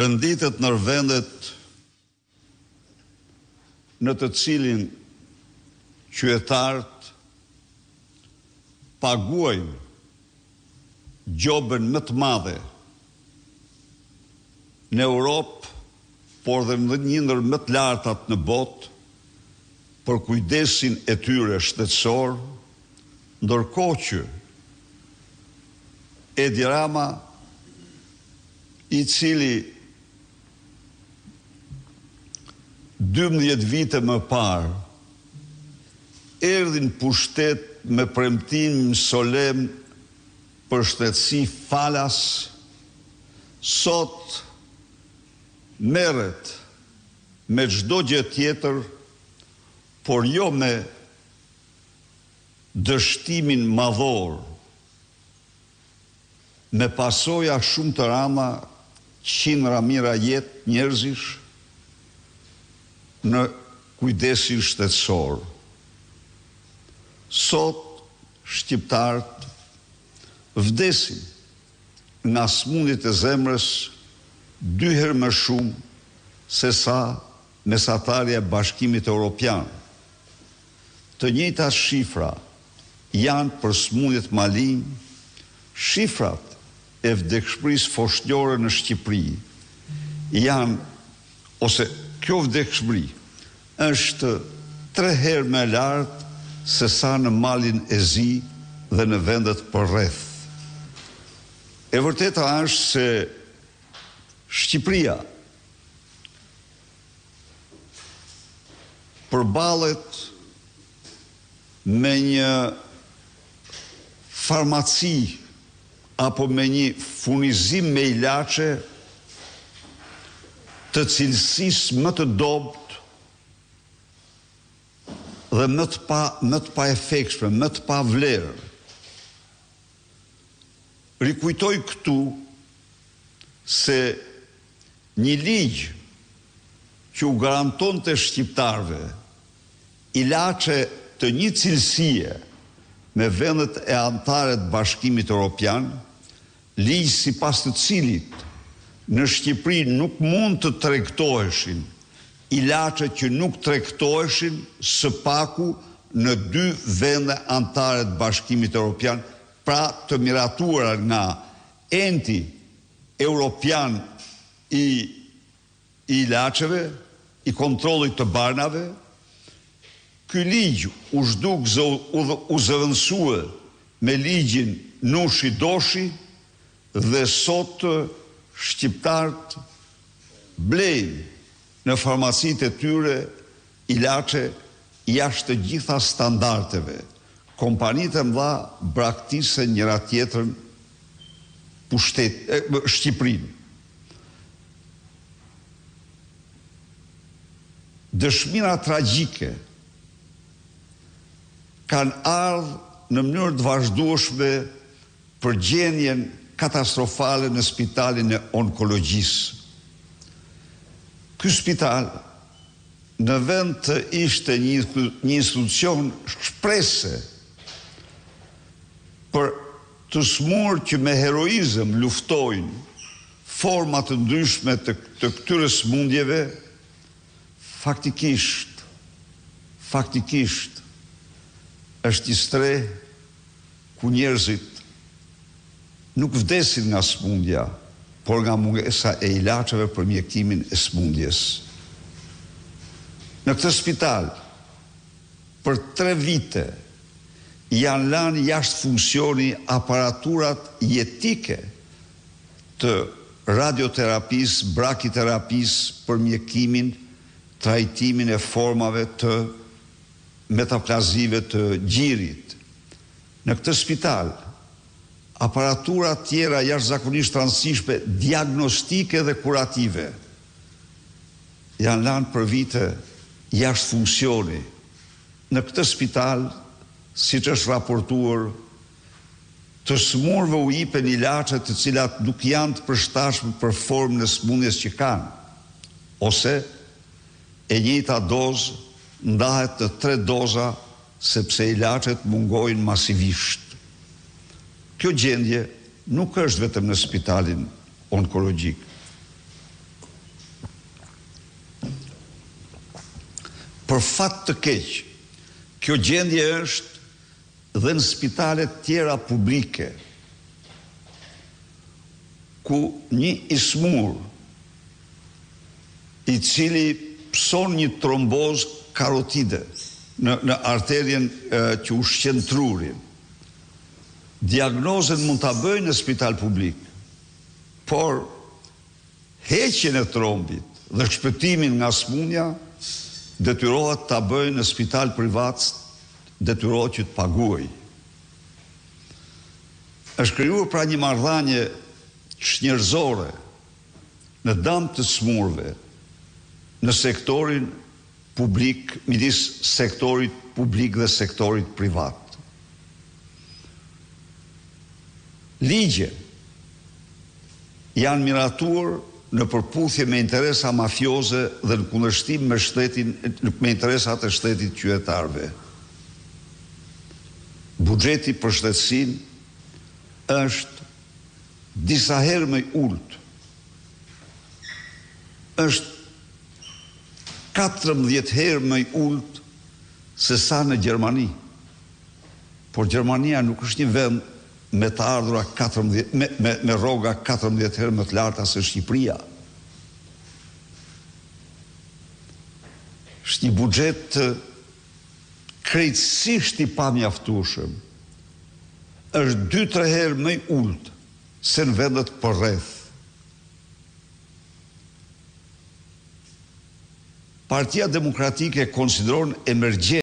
Renditet në vendet në të cilin qytetarët paguajnë gjobën më të madhe në Europë, por dhe në një ndër më të lartat në botë për kujdesin e tyre shtetësor, ndërkohë që Edi Rama, i cili 12 vite më parë erdhi në pushtet me premtim solem për shtetësi falas, sot merret me çdo gjë tjetër, por jo me dështimin madhor, me pasoja shumë të rama, qindra mijëra jetë njerëzish në kujdesin shtetësor. Sot shqiptarët vdesin nga smundjet e zemrës 2 herë më shumë se sa mesatarja e Bashkimit Evropian. Të njëjtat shifra janë për smundjet malign, shifrat e vdekshmërisë foshnjore në Shqipëri janë, ose kjo vdekshmëri është 3 herë më e lartë se sa në Malin e Zi dhe në vendet përreth. E vërteta është se Shqipëria përballet me një farmaci apo me një furnizim me ilaçe të cilësisë më të dobët dhe më të pa efektshme, më të pa vlerë. Rikujtoj këtu se një ligj që u garanton të shqiptarve ilaçe të një cilësie me vendet e anëtare të Bashkimit Evropian, ligj sipas të cilit në Shqipëri nuk mund të tregtoheshin ilaçe që nuk tregtoheshin së paku në 2 vende anëtare të Bashkimit Evropian, pra të miratuara nga enti Europian i ilaçeve, i kontrollit të barnave. Ky ligj u zhduk u zëvendësue me ligjin Nushi Doshi dhe sot shqiptarët blejnë në farmacitë e tyre ilaçe jashtë të gjitha standardeve. Kompanitë e mëdha braktisen njëra tjetrën Shqipërinë. Dëshmira tragjike kanë ardhur në mënyrë të vazhdueshme për gjendjen katastrofale në spitalin e onkologjisë. Ky spital, në vend të ishte një institucion shprese për të smur që me heroizëm luftojnë forma të ndryshme të këtyre smundjeve, faktikisht është istre ku njerëzit nuk vdesin nga smundja, por nga mungesa e ilaçeve për mjekimin e smundjes. Në këtë spital, për 3 vite, janë lanë jashtë funksioni aparaturat jetike të radioterapisë, brakiterapisë për mjekimin, trajtimin e formave të metaplazive të gjirit. Në këtë spital, aparatura tjera jashtëzakonisht rëndësishme diagnostike dhe kurative janë lanë për vite jashtë funksioni. Në këtë spital, siç është raportuar, të smurve u jipen ilaçe të cilat nuk janë të përshtatshme për formën e smundjes që kanë, ose e njëjta dozë ndahet në 3 doza sepse ilaçet mungojnë masivisht. Kjo gjendje nuk është vetëm në spitalin onkologjik. Për fat të keq, kjo gjendje është dhe në spitalet tjera publike, ku një ismur i cili pson një tromboz karotide në arterien që ushqen trurin, diagnozën mund ta bëjë në spital publik, por heqjen e trombit dhe shpëtimin nga smundja detyrohet ta bëjë në spital privat, detyrohet që të paguaj. Është krijuar pra një marrëdhënie çnjerëzore në dëm të smurve në sektorin publik, midis sektorit publik dhe sektorit privat. Ligje janë miratuar në përputhje me interesa mafioze dhe në kundërshtim me shtetin, me interesat e shtetit qytetarëve. Buxheti për shtetësinë është disa herë më i ulët. Është 14 herë më i ulët se sa në Gjermani. Por Gjermania nuk është një vend me të ardhura 14, me rroga 14 herë më të larta se Shqipëria. Është një buxhet krejtësisht i pamjaftueshëm. Është 2-3 herë më i ulët se në vendet përreth. Partia Demokratike konsideron emergjencë